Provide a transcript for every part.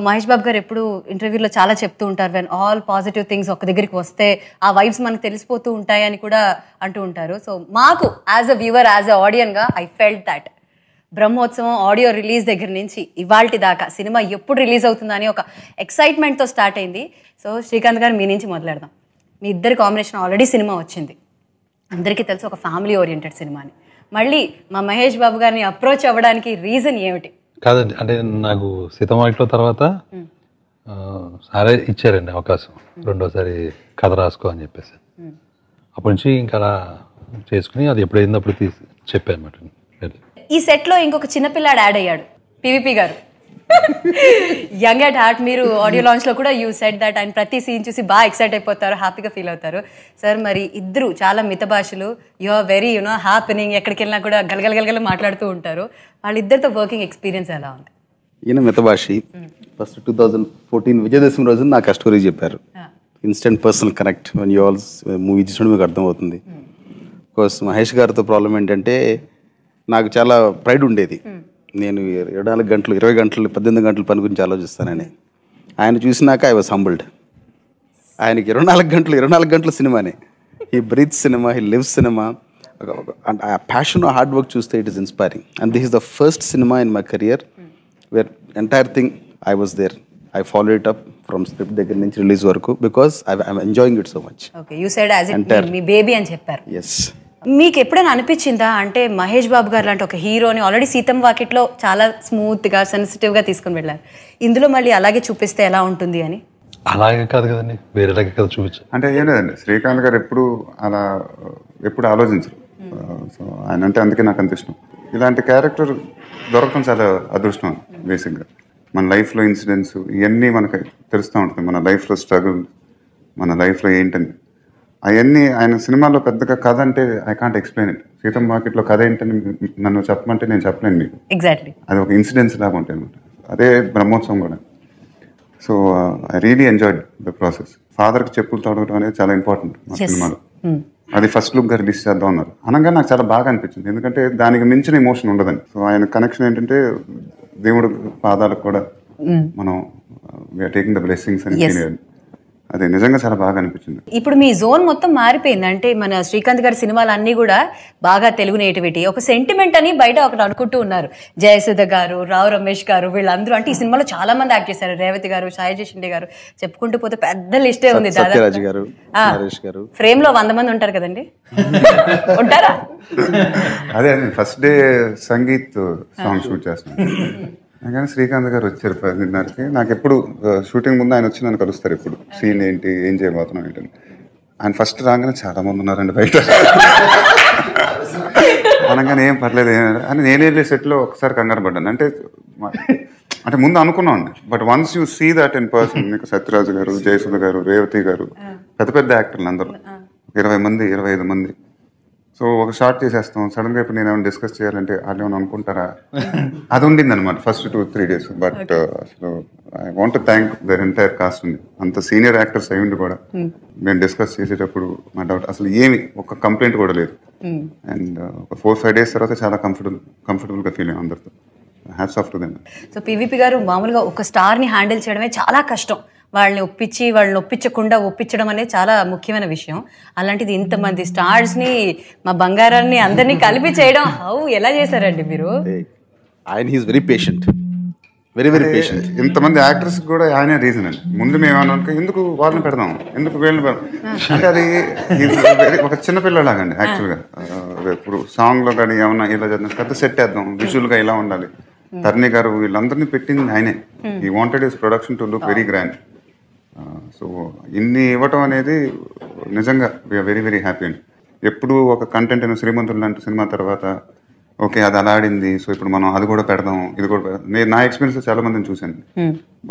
మహేష్ బాబు గారు ఎప్పుడు ఇంటర్వ్యూలో చాలా చెప్తూ ఉంటారు, వెన్ ఆల్ పాజిటివ్ థింగ్స్ ఒక దగ్గరికి వస్తే ఆ వైబ్స్ మనకు తెలిసిపోతూ ఉంటాయి అని కూడా అంటూ ఉంటారు. సో మాకు as a viewer, as a ఆడియన్గా I felt that Brahmotsavam audio release దగ్గర నుంచి ఇవాల్టి దాకా సినిమా ఎప్పుడు రిలీజ్ అవుతుందని ఒక ఎక్సైట్మెంట్తో స్టార్ట్ అయింది. సో శ్రీకాంత్ గారు, మీ నుంచి మొదలెడదాం. మీ ఇద్దరి కాంబినేషన్ ఆల్రెడీ సినిమా వచ్చింది, అందరికీ తెలుసు, ఒక ఫ్యామిలీ ఓరియంటెడ్ సినిమా అని. మళ్ళీ మా మహేష్ బాబు గారిని అప్రోచ్ అవ్వడానికి రీజన్ ఏమిటి? కాదండి, అంటే నాకు సీతమాటలో తర్వాత సారే ఇచ్చారండి అవకాశం, రెండోసారి కథ రాసుకో అని చెప్పేసి. అప్పటి నుంచి ఇంకా అలా చేసుకుని అది ఎప్పుడైంది అప్పుడు తీసి చెప్పాను అనమాట. ఈ సెట్లో ఇంకొక చిన్నపిల్లాడు యాడ్ అయ్యాడు, పివిపి గారు. Young at heart. మీరు ఆడియో లాంచ్లో కూడా యూ సెడ్ దట్ ఆయన ప్రతి సీన్ చూసి బాగా ఎక్సైట్ అయిపోతారు, హ్యాపీగా ఫీల్ అవుతారు. సార్ మరి ఇద్దరు చాలా మిత భాషలు, యు ఆర్ వెరీ హ్యాపెనింగ్, ఎక్కడికి వెళ్ళినా కూడా గలగల మాట్లాడుతూ ఉంటారు. వాళ్ళిద్దరితో వర్కింగ్ ఎక్స్పీరియన్స్ ఎలా ఉంది? ఈయన మితభాషి. ఫస్ట్ 2014 విజయదశమి రోజు నాకు ఆ స్టోరీ చెప్పారు. Instant personal connect. When you also movie చూసినప్పుడు మీకు అర్థమవుతుంది. కోర్స్ మహేష్ గారితో ప్రాబ్లం ఏంటంటే నాకు చాలా ప్రైడ్ ఉండేది. నేను 24 గంటలు 20 గంటలు 18 గంటల పని గురించి ఆలోచిస్తానని. ఆయన చూసినాక ఐ వాజ్ హంబుల్డ్. ఆయనకి 24 గంటల సినిమానే. He breathe cinema, he lives cinema. ఆ ప్యాషన్, హార్డ్ వర్క్ చూస్తే it is inspiring. And this is the first cinema in my career where entire thing I was there. I follow it up from script దగ్గర నుంచి release వరకు, because I'm enjoying it so much. Okay, you said as it me baby అని చెప్పారు. Yes. మీకు ఎప్పుడైనా అనిపించిందా అంటే మహేష్ బాబు గారు లాంటి ఒక హీరోని ఆల్రెడీ సీతం వాకిట్లో చాలా స్మూత్గా సెన్సిటివ్గా తీసుకుని వెళ్ళారు, ఇందులో మళ్ళీ అలాగే చూపిస్తే ఎలా ఉంటుంది అని? అలాగే కాదు కదండి, వేరేలాగే కదా చూపించు. అంటే ఏం లేదండి, శ్రీకాంత్ గారు ఎప్పుడు ఆలోచించరు. సో ఆయన అంటే అందుకే నాకు అంత ఇష్టం. ఇలాంటి క్యారెక్టర్ దొరకడం చాలా అదృష్టం బేసిక్గా. మన లైఫ్లో ఇన్సిడెంట్స్ ఇవన్నీ మనకు తెలుస్తూ ఉంటుంది, మన లైఫ్లో స్ట్రగుల్, మన లైఫ్లో ఏంటని. అవన్నీ ఆయన సినిమాలో పెద్దగా కథ అంటే ఐ కాంట్ ఎక్స్ప్లెయిన్ ఇట్. సీతం మార్కెట్లో కథ ఏంటని నన్ను చెప్పమంటే నేను చెప్పలేను మీకు. ఎగ్జాక్ట్లీ, అది ఒక ఇన్సిడెంట్స్ లాగా ఉంటాయి అనమాట. అదే బ్రహ్మోత్సవం కూడా. So I really enjoyed the process. ఫాదర్కి చెప్పులు తొడగడం అనేది చాలా ఇంపార్టెంట్ మా సినిమాలో. అది ఫస్ట్ లుక్గా రిలీజ్ చేద్దాం అన్నారు. అనగా నాకు చాలా బాగా అనిపించింది, ఎందుకంటే దానికి మించిన ఎమోషన్ ఉండదని. సో ఆయన కనెక్షన్ ఏంటంటే దేవుడు పాదాలకు కూడా మనం వీఆర్ టేకింగ్ ద బ్లెస్సింగ్స్ అని ఫీల్ అయ్యాను. అది నిజంగా చాలా బాగా అనిపించింది. ఇప్పుడు మీ జోన్ మొత్తం మారిపోయింది. అంటే మన శ్రీకాంత్ గారి సినిమాలు అన్నీ కూడా బాగా తెలుగు నేటివిటీ, ఒక సెంటిమెంట్ అని బయట ఒకటి అనుకుంటూ ఉన్నారు. జయసుధ గారు, రావు రమేష్ గారు, వీళ్ళందరూ అంటే ఈ సినిమాలో చాలా మంది యాక్ట్ చేశారు. రేవతి గారు, సాయి జయశిండే గారు, చెప్పుకుంటూ పోతే పెద్ద లిస్టే ఉంది. ఫ్రేమ్ లో 100 మంది ఉంటారు కదండి, ఉంటారా? అదే first day sangeet song shoot చేస్తున్నాను కానీ శ్రీకాంత్ గారు వచ్చారు 10:30కి. నాకు ఎప్పుడు షూటింగ్ ముందు ఆయన వచ్చి నన్ను కలుస్తారు. ఎప్పుడు సీన్ ఏంటి, ఏం చేయబోతున్నాం ఏంటని. ఆయన ఫస్ట్ రాగానే చాలా మంది ఉన్నారండి బయట అనగానే ఏం పర్లేదు అని నేను వెళ్ళే సెట్లో ఒకసారి కంగారు పడ్డాను. అంటే ముందు అనుకున్నాం అండి, but once you see that in person, మీకు సత్యరాజు గారు, జయసుధ గారు, రేవతి గారు, పెద్ద పెద్ద యాక్టర్లు అందరూ 20 మంది 25 మంది. సో ఒక షార్ట్ చేసేస్తాం. సడన్గా ఇప్పుడు నేను ఏమైనా డిస్కస్ చేయాలంటే వాళ్ళు ఏమైనా అనుకుంటారా, అది ఉండింది అనమాట ఫస్ట్ 2-3 days. బట్ అసలు I want to thank their entire cast ఉంది. అంత సీనియర్ యాక్టర్స్ అయ్యిండి కూడా మేము డిస్కస్ చేసేటప్పుడు మా డౌట్ అసలు ఏమి ఒక కంప్లైంట్ కూడా లేదు. అండ్ ఒక 4-5 days తర్వాత చాలా కంఫర్టబుల్గా ఫీల్ అయ్యాం అందరితో. Hats off to them. So PVP గారు, మామూలుగా ఒక స్టార్ని హ్యాండిల్ చేయడమే చాలా కష్టం. వాళ్ళని ఒప్పించకుండా ఒప్పించడం అనేది చాలా ముఖ్యమైన విషయం. అలాంటిది ఇంతమంది స్టార్స్ని, మా బంగారాన్ని అందరినీ కలిపి చేయడం ఎలా చేశారండి మీరు? ఆయన he's very patient, very very patient. ఇంతమంది యాక్టర్స్ కూడా ఆయనే రీజన్ అండి. ముందు మేము ఏమన్నా ఎందుకు వాళ్ళని పెడదాం, ఎందుకు వీళ్ళని పెడదాం అంటే అది ఒక చిన్నపిల్లలాగండి యాక్చువల్గా. ఇప్పుడు సాంగ్లో కానీ ఏమన్నా ఇలా చేద్దాం, పెద్ద సెట్ వేద్దాం, విజువల్గా ఇలా ఉండాలి. తర్ని గారు వీళ్ళందరినీ పెట్టింది ఆయనే. He wanted his production to look very grand. So ఇన్ని ఇవ్వటం అనేది నిజంగా వీఆర్ వెరీ వెరీ హ్యాపీ అండి. ఎప్పుడు ఒక కంటెంట్ అయిన శ్రీమంతుడు లాంటి సినిమా తర్వాత ఓకే అది అలా ఆడింది, సో ఇప్పుడు మనం అది కూడా పెడదాం, ఇది కూడా పెడదాం. నేను నా ఎక్స్పీరియన్స్ చాలా మందిని చూశాను,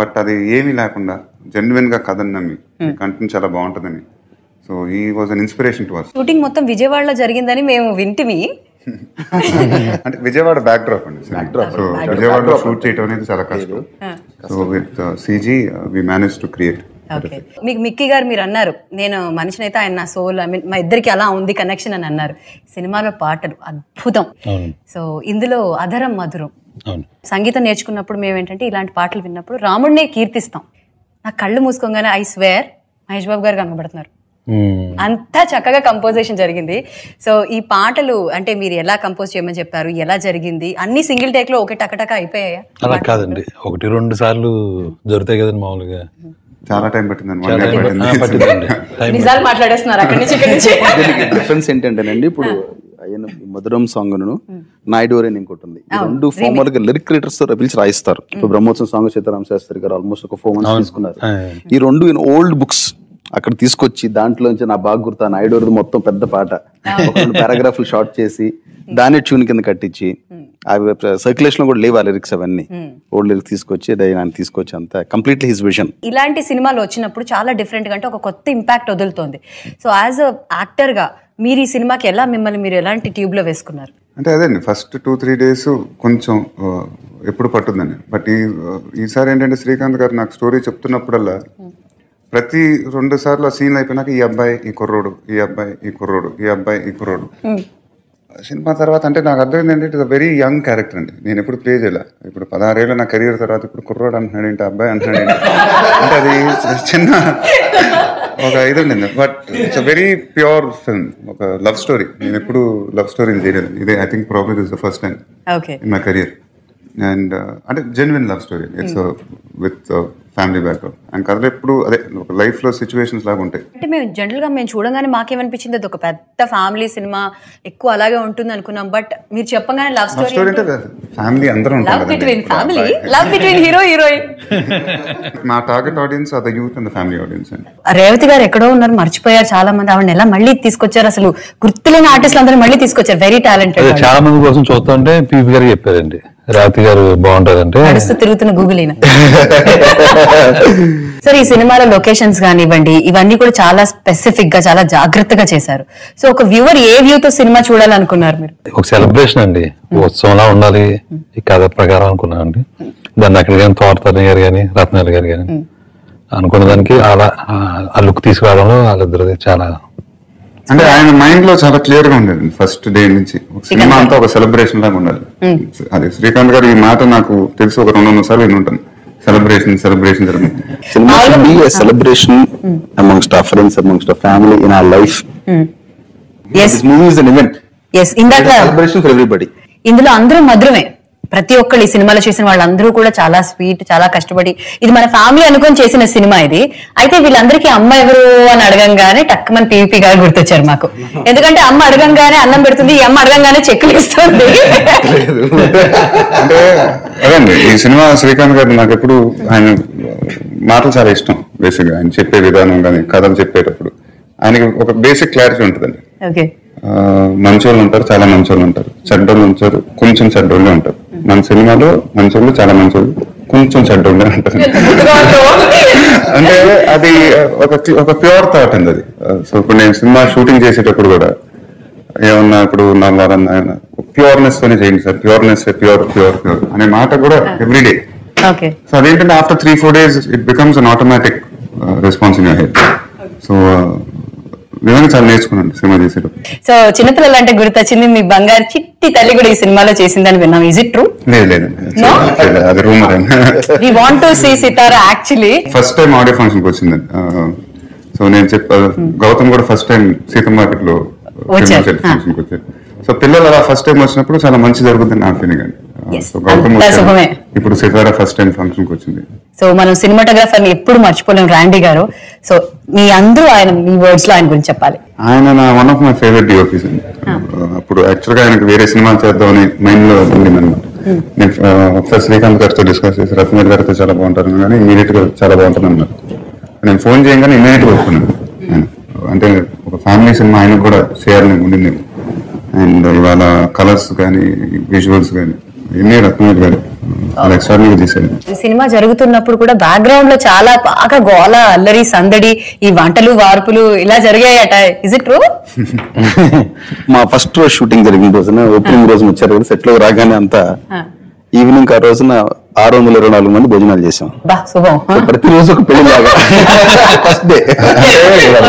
బట్ అది ఏమీ లేకుండా జెన్యున్గా కథని నమ్మి కంటెంట్ చాలా బాగుంటుందని. So he was an inspiration to us. Shooting మొత్తం విజయవాడలో జరిగిందని మేము వింటిమి. అంటే విజయవాడ బ్యాక్ డ్రాప్ అండి. సో విజయవాడలో షూట్ చేయడం అనేది చాలా కష్టం. So with CG we manage to create. మీకు మిక్కీ గారు మీరు అన్నారు, నేను మనిషిని అయితే ఆయన నా సోల్, ఐ మీన్ మా ఇద్దరికి అలా ఉంది కనెక్షన్ అని అన్నారు. సినిమాలో పాటలు అద్భుతం. సో ఇందులో అధరం మధురం సంగీతం నేర్చుకున్నప్పుడు మేము ఏంటంటే ఇలాంటి పాటలు విన్నప్పుడు రాముడిని కీర్తిస్తాం. నా కళ్ళు మూసుకోగానే ఐ స్వేర్ మహేష్ బాబు గారు కనబడుతున్నారు. అంతా చక్కగా కంపోజిషన్ జరిగింది. సో ఈ పాటలు అంటే మీరు ఎలా కంపోజ్ చేయమని చెప్పారు, ఎలా జరిగింది, అన్ని సింగిల్ టేక్ లో ఒకటి టకటక అయిపోయాయా? అలా కాదండి, 1-2 సార్లు జరుగుతాయి కదండి మామూలుగా. చాలా టైం పట్టిందండి. నిజాలు మాట్లాడేస్తున్నారు అక్కడి నుంచి ఇక్కడి నుంచి. డిఫరెన్స్ ఏంటంటేనండి, ఇప్పుడు ఆయన మధురం సాంగ్ నాయుడు అని ఇంకోటి ఉంది, రెండు ఫార్మల్ గా లిరిక్ రైటర్స్ పిలిచి రాయిస్తారు. ఇప్పుడు బ్రహ్మోత్సవం సాంగ్ సీతారామ శాస్త్రి గారు ఆల్మోస్ట్ ఒక 4 months తీసుకున్నారు. ఈ రెండు ఓల్డ్ బుక్స్ అక్కడ తీసుకొచ్చి దాంట్లోంచి నా బాగా గుర్తా నాయుడు మొత్తం పెద్ద పాట ఒక 2 పారాగ్రాఫ్లు షార్ట్ చేసి దాన్ని ట్యూన్ కింద కట్టించి అవి సర్క్యులేషన్ లో కూడా లేవు ఆ లిరిక్స్, అవన్నీ ఓల్డ్ లిరిక్స్ తీసుకొచ్చి తీసుకొచ్చి అంతా కంప్లీట్లీ హిస్ విజన్. ఇలాంటి సినిమాలు వచ్చినప్పుడు చాలా డిఫరెంట్ గా అంటే ఒక కొత్త ఇంపాక్ట్ వదులుతోంది. సో యాజ్ అ యాక్టర్ గా మీరు ఈ సినిమాకి ఎలా మిమ్మల్ని మీరు ఎలాంటి ట్యూబ్ లో వేసుకున్నారు? అంటే అదేండి ఫస్ట్ 2-3 days కొంచెం ఎప్పుడు పట్టుందండి. బట్ ఈసారి ఏంటంటే శ్రీకాంత్ గారు నాకు స్టోరీ చెప్తున్నప్పుడల్లా ప్రతి 2 సార్లు ఆ సీన్లు అయిపోయినాక ఈ అబ్బాయి ఈ కుర్రోడు, ఈ అబ్బాయి ఈ కుర్రోడు, ఈ అబ్బాయి ఈ కుర్రోడు. సినిమా తర్వాత అంటే నాకు అర్థమైంది ఏంటంటే ఇట్ వెరీ యంగ్ క్యారెక్టర్ అండి. నేను ఎప్పుడు ప్లే చేయలే. ఇప్పుడు 16 ఏళ్ళ నా కెరీర్ తర్వాత ఇప్పుడు కుర్రోడు అంటున్నాడు ఏంటి, అబ్బాయి అంటున్నాడు ఏంటి అంటే అది చిన్న ఒక ఇది ఉండింది. But it's a very pure film, ఒక లవ్ స్టోరీ. నేను ఎప్పుడు లవ్ స్టోరీని చేయలేదు. ఇదే I think probably this the first time in my career. And అంటే genuine love story. It's with family background. And కథలు ఎప్పుడు అదే ఒక లైఫ్ లో సిచ్యువేషన్స్ లాగా ఉంటాయి. అంటే మేము జనరల్ గా మేము చూడగానే మాకేమనిపించింది అది ఒక పెద్ద ఫ్యామిలీ సినిమా, ఎక్కువ అలాగే ఉంటుంది అనుకున్నాం. బట్ మీరు చెప్పగానే లవ్ స్టోరీ అంటే ఫ్యామిలీ అందరూ love between family, love between hero heroine. మా target audience are the youth and the family audience అండి. రేవతి గారు ఎక్కడో ఉన్నారు, మర్చిపోయారు చాలా మంది. ఆవిడ ఎలా మళ్ళీ తీసుకొచ్చారు, అసలు గుర్తులేని ఆర్టిస్టులు అందరూ మళ్ళీ తీసుకొచ్చారు. Very talented. చాలా మంది కోసం చూస్తుంటే పీపీ గారు చెప్పారండి రేవతి గారు బాగుంటారంటే నడుస్తూ తిరుగుతున్న గూగుల్ అయినా. సార్ ఈ సినిమాలో లొకేషన్స్ కానివ్వండి ఇవన్నీ కూడా చాలా స్పెసిఫిక్ గా చాలా జాగ్రత్తగా చేశారు. సో ఒక వ్యూవర్ ఏ వ్యూ తో సినిమా చూడాలనుకున్నారు మీరు? ఒక సెలబ్రేషన్ అండి, ఉత్సవంలా ఉండాలి ఈ కథ ప్రకారం అనుకున్నాను అండి. దాన్ని అక్కడ కానీ తోటతల్లి గారు కానీ రత్నాలు గారు కానీ అనుకున్న దానికి అలా ఆ లుక్ తీసుకురావడంలో వాళ్ళిద్దరిది చాలా అంటే ఆయన మైండ్ లో చాలా క్లియర్ గా ఉండేది ఫస్ట్ డే నుంచి. సినిమా అంతా ఒక సెలబ్రేషన్ లాగా ఉండాలి. అదే శ్రీకాంత్ గారు ఈ మాట నాకు తెలిసి ఒక 200 సార్లు విని ఉంటాను. Celebration celebration celebration amongst our friends, amongst our family, in our life. Yes, this movie is an event. Yes, ఇందాక celebration for everybody. ఇందులో అందరూ మధురమే. ప్రతి ఒక్కళ్ళు ఈ సినిమాలో చేసిన వాళ్ళందరూ కూడా చాలా స్వీట్, చాలా కష్టపడి ఇది మన ఫ్యామిలీ అనుకొని చేసిన సినిమా ఇది. అయితే వీళ్ళందరికీ అమ్మ ఎవరు అని అడగంగానే టక్కుమని పీపీ గారు గుర్తొచ్చారు మాకు. ఎందుకంటే అమ్మ అడగంగానే అన్నం పెడుతుంది, ఈ అమ్మ అడగంగానే చెక్కులు ఇస్తుంది. అంటే అదండి ఈ సినిమా శ్రీకాంత్ గారు నాకు ఎప్పుడు ఆయన మాటలు చాలా ఇష్టం. బేసిక్ గా ఆయన చెప్పే విధానం కానీ కథలు చెప్పేటప్పుడు ఆయనకి ఒక బేసిక్ క్లారిటీ ఉంటుందండి. మంచోళ్ళు ఉంటారు, చాలా మంచోళ్ళు ఉంటారు, చెడ్డోళ్ళు ఉంటారు, కొంచెం చెడ్డోళ్ళే ఉంటారు. మన సినిమాలో మంచోళ్ళు చాలా మంచోళ్ళు, కొంచెం చెడ్డోళ్ళే ఉంటారు. అంటే అది ఒక ప్యూర్ థాట్ అండి అది. సో ఇప్పుడు నేను సినిమా షూటింగ్ చేసేటప్పుడు కూడా ఏమన్నా ఇప్పుడు నా ప్యూర్నెస్ తోనే చేయండి sir, pureness pure pure pure అనే మాట కూడా ఎవ్రీడే. సో అదేంటంటే after 3-4 days it becomes an automatic response in your head. So చాలా నేర్చుకున్నాను సినిమా చేసేటప్పుడు. సో చిన్నపిల్లలు అంటే గుర్తొచ్చింది, మీ బంగారు చిట్టి తల్లి కూడా ఈ సినిమాలో చేసిందని విన్నాం. Is it true? లేదండి, అది రూమర్ అండి. We want to see Sitara actually. First time audio function కి వచ్చిందండి. సో నేను గౌతమ్ కూడా ఫస్ట్ టైం సీతం మార్కెట్ లో ఫంక్షన్ కి వచ్చారు. సో పిల్లలు అలా ఫస్ట్ టైం వచ్చినప్పుడు చాలా మంచి జరుగుతుంది నా ఫీలింగ్ అండి. సో గౌతమ్ ఇప్పుడు సితారా ఫస్ట్ టైం ఫంక్షన్ కి వచ్చింది. సో మనం సినిమాటోగ్రాఫర్ ని ఎప్పుడు మర్చిపోలేం రాండీ గారు. సో మీ అందరూ ఆయన మీ వర్డ్స్ లో ఆయన గురించి చెప్పాలి. ఆయన నా one of my favourite DOPs అండి. అప్పుడు యాక్చువల్ గా ఆయనకు వేరే సినిమా చేద్దామని మైండ్ లో ఉండింది అనమాట. నేను ఒకసారి శ్రీకాంత్ గారితో డిస్కస్ చేసి రత్నవేల్ గారితో చాలా బాగుంటారు కానీ ఇమీడియట్ గా చాలా బాగుంటుంది అన్నారు. నేను ఫోన్ చేయగానే ఇమీడియట్ గా ఒప్పుకున్నాను. అంటే ఒక ఫ్యామిలీ సినిమా ఆయనకు కూడా చేయాలని ఉండింది. అండ్ ఇవాళ కలర్స్ కానీ విజువల్స్ కానీ ఎన్ని రత్నవేల్ గారు సినిమా జరుగుతున్నప్పుడు కూడా బ్యాక్గ్రౌండ్ లో చాలా బాగా గోల, అల్లరి, సందడి, ఈ వంటలు వార్పులు ఇలా జరిగాయట. Is it true? మా ఫస్ట్ రోజు షూటింగ్ జరిగిన రోజున ఓపెనింగ్ రోజు వచ్చారు. సెట్ లో రాగానే అంతా ఈవినింగ్ ఆ రోజున 624 మంది భోజనాలు చేసాం. ప్రతిరోజు ఒక పెళ్లి లాగా ఫస్ట్ డే.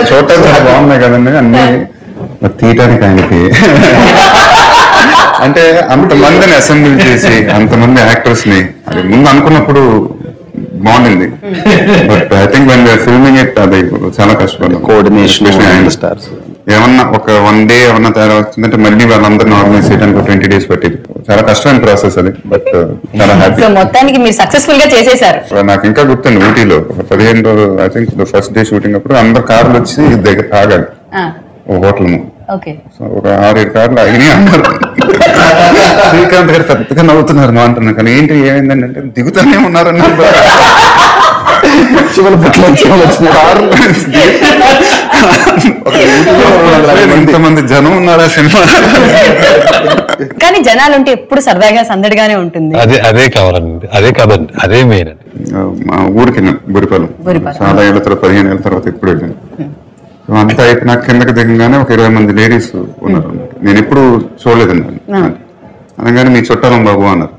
చూడటానికి బాగున్నాయి కదండి అన్ని తీయటానికి ఆయనకి అంటే అంతమందిని అసెంబ్లీ చేసి అంతమంది యాక్టర్స్ ని అది ముందు అనుకున్నప్పుడు బాగుండింది. But I think when we're filming it అది చాలా కష్టపడ్డాం. కోఆర్డినేషన్ స్టార్స్ ఏమన్నా ఒక 1 day ఏమన్నా తేడా వచ్చిందంటే మళ్ళీ వాళ్ళందరినీ ఆర్గనైజ్ చేయడానికి 20 days పట్టింది. చాలా కష్టమైన ప్రాసెస్ అది. బట్ చాలా హ్యాపీ. సో మొత్తానికి మీరు సక్సెస్ఫుల్ గా చేసేసారు. నాకు ఇంకా గుర్తుంది ఊటీలో 15 రోజులు I think first day shooting అప్పుడు అందరు కార్లు వచ్చి దగ్గర ఆగాలి ఓ హోటల్. ఓకే. సో ఒక 6-7 కార్లు ఆగినాయి అన్నారు. శ్రీకాంత్ గారు పెద్దగా నవ్వుతున్నారు మా అంటున్నా, కానీ ఏంటి ఏమైందండి అంటే దిగుతానే ఉన్నారన్నారు. ఇంతమంది జనం ఉన్నారా సినిమా. కానీ జనాలు ఉంటే ఎప్పుడు సరదాగా సందడిగానే ఉంటుంది. అదే కావాలండి, అదే కాదండి, అదే మెయిన్ అండి. మా ఊరికి బురిపాలెం చాలా ఏళ్ళ తర్వాత 15 ఏళ్ళ తర్వాత ఎప్పుడు వెళ్ళాను. అంతా అయిపోయి నాకు కిందకి దిగగానే ఒక 20 మంది లేడీస్ ఉన్నారు. నేను ఎప్పుడు చూడలేదండి. అనగానే మీ చుట్టాలం బాబు అన్నారు.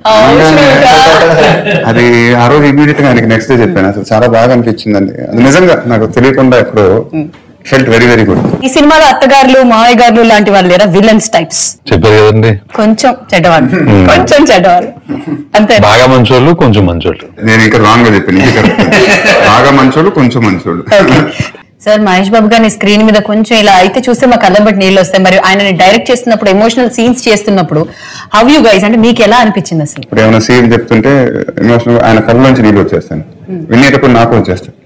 అది ఆ రోజు ఇమీడియట్ గా ఆయనకి నెక్స్ట్ డే చెప్పాను. అసలు చాలా బాగా అనిపించిందండి. అది నిజంగా నాకు తెలియకుండా ఎక్కడో ఫెల్ట్ వెరీ వెరీ గుడ్. ఈ సినిమాలో అత్తగారులు మావయ్య గారులు లాంటి వాళ్ళు లేరా? విలన్స్ టైప్స్ చెప్పారు కదండి. కొంచెం చెడ్డవాళ్ళు, కొంచెం చెడ్డవాళ్ళు అంతే. బాగా మంచోళ్ళు, కొంచెం మంచోళ్ళు. నేను ఇంకా రాంగ్ గా చెప్పాను. బాగా మంచోళ్ళు, కొంచెం మంచోళ్ళు. సార్, మహేష్ బాబు గారిని స్క్రీన్ మీద కొంచెం ఇలా అయితే చూస్తే మా కళ్ళం బట్టి నీళ్ళు వస్తాయి. మరి ఆయనని డైరెక్ట్ చేస్తున్నప్పుడు, ఎమోషనల్ సీన్స్ చేస్తున్నప్పుడు హౌ యూ గైస్, అంటే మీకు ఎలా అనిపించింది అసలు? ఇప్పుడు ఏమైనా సీన్ చెప్తుంటే ఎమోషనల్ ఆయన కళ్ళలోంచి నీళ్ళు వచ్చేస్తాను, వినేటప్పుడు నాకు వచ్చేస్తాను.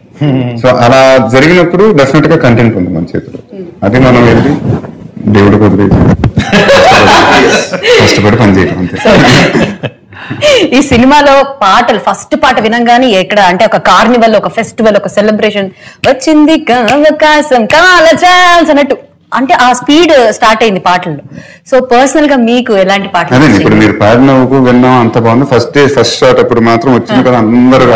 సో అలా జరిగినప్పుడు డెఫినెట్ గా కంటెంట్ ఉంది మన చేతిలో. అది మనం వెళ్ళి దేవుడు కుదిరేసి కష్టపడి పని చేయడం అంతే. ఈ సినిమాలో పాటలు, ఫస్ట్ పాట వినంగానే ఎక్కడ అంటే ఒక కార్నివల్, ఒక ఫెస్టివల్, ఒక సెలబ్రేషన్ వచ్చింది అవకాశం కాల ఛాన్స్ అన్నట్టు, అంటే ఆ స్పీడ్ స్టార్ట్ అయింది పాటల్లో. సో పర్సనల్ గా మీకు ఎలాంటి పాటలు? అదే ఇప్పుడు మీరు పాడిన విన్నాం, అంత బాగుంది. ఫస్ట్ డే ఫస్ట్ షాట్ అప్పుడు మాత్రం వచ్చింది కదా అందరూ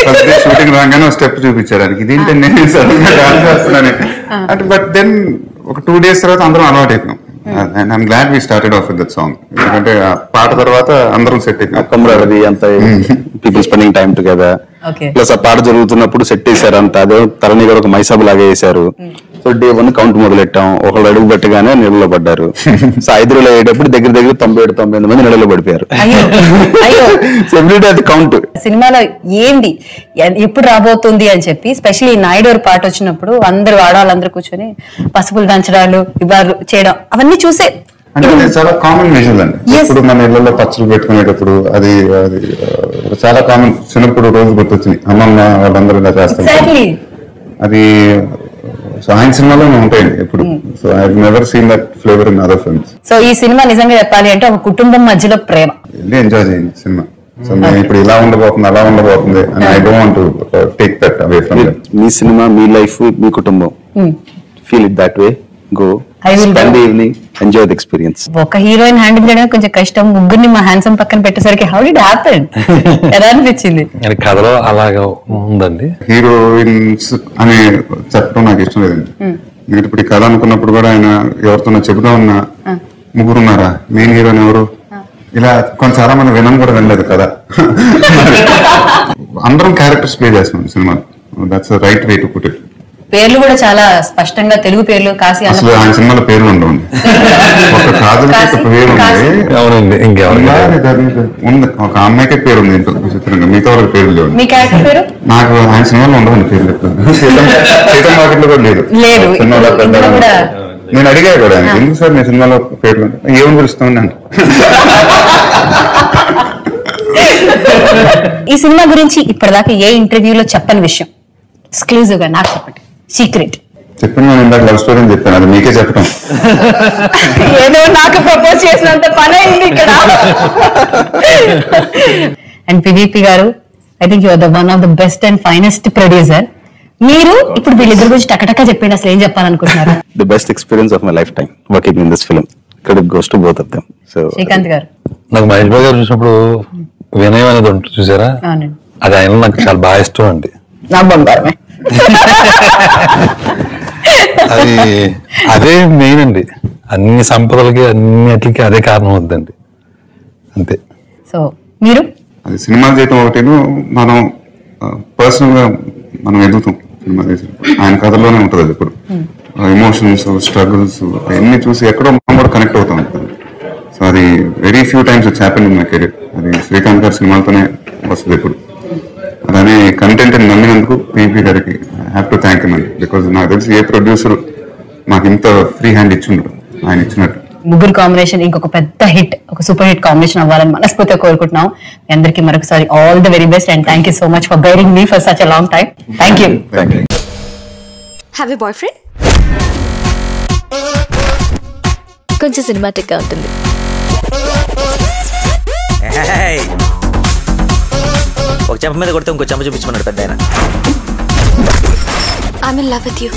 ఫస్ట్ డే షూటింగ్ రాగానే స్టెప్ చూపించడానికి ఇదేంటి నేను సడన్ గా డాన్స్ చేస్తున్నాను అంటే. బట్ దెన్ ఒక 2 days తర్వాత అందరం అలవాటు అయిపోయాం. And I'm glad we started off with that song. ఎందుకంటే ఆ పాట తర్వాత అందరం సెట్ అయిపోయాం. కమరాది అంత people spending time together. Plus ఆ పాట జరుగుతున్నప్పుడు సెట్ చేశారు అంత. అదే తలని కూడా ఒక మైసాబు లాగా వేశారు. సో Day 1 కౌంట్ మొదలెట్టాం. ఒకళ్ళు అడుగు పెట్టగానే నీళ్ళలో పడ్డారు. సో 5 రోజులు అయ్యేటప్పుడు దగ్గర 97-98 మంది నీళ్ళలో పడిపోయారు. ఎవ్రీడే అది కౌంట్. సినిమాలో ఏంది ఎప్పుడు రాబోతుంది అని చెప్పి, స్పెషల్లీ నాయుడు పాట వచ్చినప్పుడు అందరు ఆడవాళ్ళందరూ కూర్చొని పసుపులు దంచడాలు ఇవ్వాలి చేయడం అవన్నీ చూసే అంటే అది చాలా కామన్ విజువల్ అండి. ఇప్పుడు మన ఇళ్లలో పచ్చలు పెట్టుకునేటప్పుడు అది చాలా కామన్. చిన్నప్పుడు రోజు గుర్తొచ్చింది, అమ్మమ్మ వాళ్ళందరూ ఇలా చేస్తారు. అది సో ఆయన సినిమాలోనే ఉంటాయండి ఎప్పుడు. So I never seen that flavour in other films. So ఈ సినిమా నిజంగా చెప్పాలి అంటే ఒక కుటుంబం మధ్యలో ప్రేమ. వెళ్ళి ఎంజాయ్ చేయండి సినిమా. సో మేము ఇప్పుడు ఇలా ఉండబోతుంది, అలా ఉండబోతుంది అని I don't want to take that away from that. మీ సినిమా, మీ లైఫ్, మీ కుటుంబం. Feel it that way. Go spend the evening, enjoy the experience. ఒక హీరోయిన్ హ్యాండిల్ చేయడం కొంచెం కష్టం. ముగ్గురిని మా హ్యాండ్సమ్ పక్కన పెట్టేసరికి హౌ డిడ్ హ్యాపెన్? ఎలా అనిపించింది? కథలో అలాగా ఉందండి. హీరోయిన్స్ అని చెప్పడం నాకు ఇష్టం లేదండి. ఎందుకంటే ఇప్పుడు ఈ కథ అనుకున్నప్పుడు కూడా ఆయన ఎవరితో చెబుతా ఉన్నా ముగ్గురు ఉన్నారా, మెయిన్ హీరోయిన్ ఎవరు, ఇలా కొంచెం చాలా మంది వినం కూడా వినలేదు కదా. అందరం క్యారెక్టర్స్ ప్లే చేస్తున్నాం cinema. That's right way to put it. పేర్లు కూడా చాలా స్పష్టంగా తెలుగు పేర్లు. కాశీ అసలు ఆయన సినిమాలో పేర్లు ఉండవండి. ఒక కాజల్కి పేరు ఉంది, అవునండి, ఉంది ఒక అమ్మాయికి పేరు ఉంది విచిత్రంగా, మిగతా వాళ్ళకి పేరు లేవు. మీ క్యారెక్టర్ పేరు? నాకు ఆయన సినిమాలో ఉండవండి పేర్లు. సీతం మార్కెట్ లో కూడా లేదు. నేను అడిగా కూడా ఎందుకు సార్ మీ సినిమాలో పేర్లు ఏమని పిలుస్తామని అంటే. ఈ సినిమా గురించి ఇప్పటిదాకా ఏ ఇంటర్వ్యూలో చెప్పని విషయం ఎక్స్క్లూజివ్ గా నాకు చెప్పండి. సీక్రెట్ చెప్పండి. నేను ఇందాక లవ్ స్టోరీ అని చెప్పాను, అది మీకే చెప్పడం. ఏదో నాకు ప్రపోజ్ చేసినంత పని అయింది ఇక్కడ. అండ్ పివిపి గారు, I think you are the one of the best and finest producer. మీరు ఇప్పుడు వీళ్ళిద్దరి గురించి టకటకా చెప్పండి, అసలు ఏం చెప్పాలనుకుంటున్నారు? The best experience of my lifetime working in this film. Credit goes to both of them. So Srikanth గారు, నాకు మహేష్ బాబు గారు చూసినప్పుడు వినయం అనేది ఉంటుంది చూసారా, అది ఆయన నాకు చాలా బాగా ఇష్టం అండి. నా బంగారమే. అది అదే మెయిన్ అండి. అన్ని సంపదలకి అన్నిటికి అదే కారణం అవుతుందండి, అంతే. సో మీరు అది సినిమా చేయటం ఒకటేను, మనం పర్సనల్ గా మనం ఎదుగుతాం సినిమా చేసి. ఆయన కథలోనే ఉంటుంది అది ఇప్పుడు. ఎమోషన్స్, స్ట్రగుల్స్ అవన్నీ చూసి ఎక్కడో మనం కూడా కనెక్ట్ అవుతాం. సో అది very few times it's happen in my career. అది శ్రీకాంత్ గారి సినిమాలతోనే వస్తుంది ఎప్పుడు. అలానే కంటెంట్ నమ్మినందుకు పీపీ గారికి హ్యావ్ టు థ్యాంక్ యూ అండి. బికాజ్ నాకు తెలిసి ఏ ప్రొడ్యూసర్ మాకు ఇంత ఫ్రీ హ్యాండ్ ఇచ్చిండ్రు ఆయన ఇచ్చినట్టు. ముగ్గురు కాంబినేషన్ ఇంకొక పెద్ద హిట్, ఒక సూపర్ హిట్ కాంబినేషన్ అవ్వాలని మనస్ఫూర్తిగా కోరుకుంటున్నాం. మీ అందరికీ మరొకసారి all the very best and thank you so much for guiding me for such a long time. Thank you. Have a boy friend? కొంచెం సినిమాటిక్ గా ఉంటుంది. ఒక చెంప మీద కొడితే ఇంకో చెంప చూపించమన్నాడు పెద్ద ఆయన. I'm in love with you.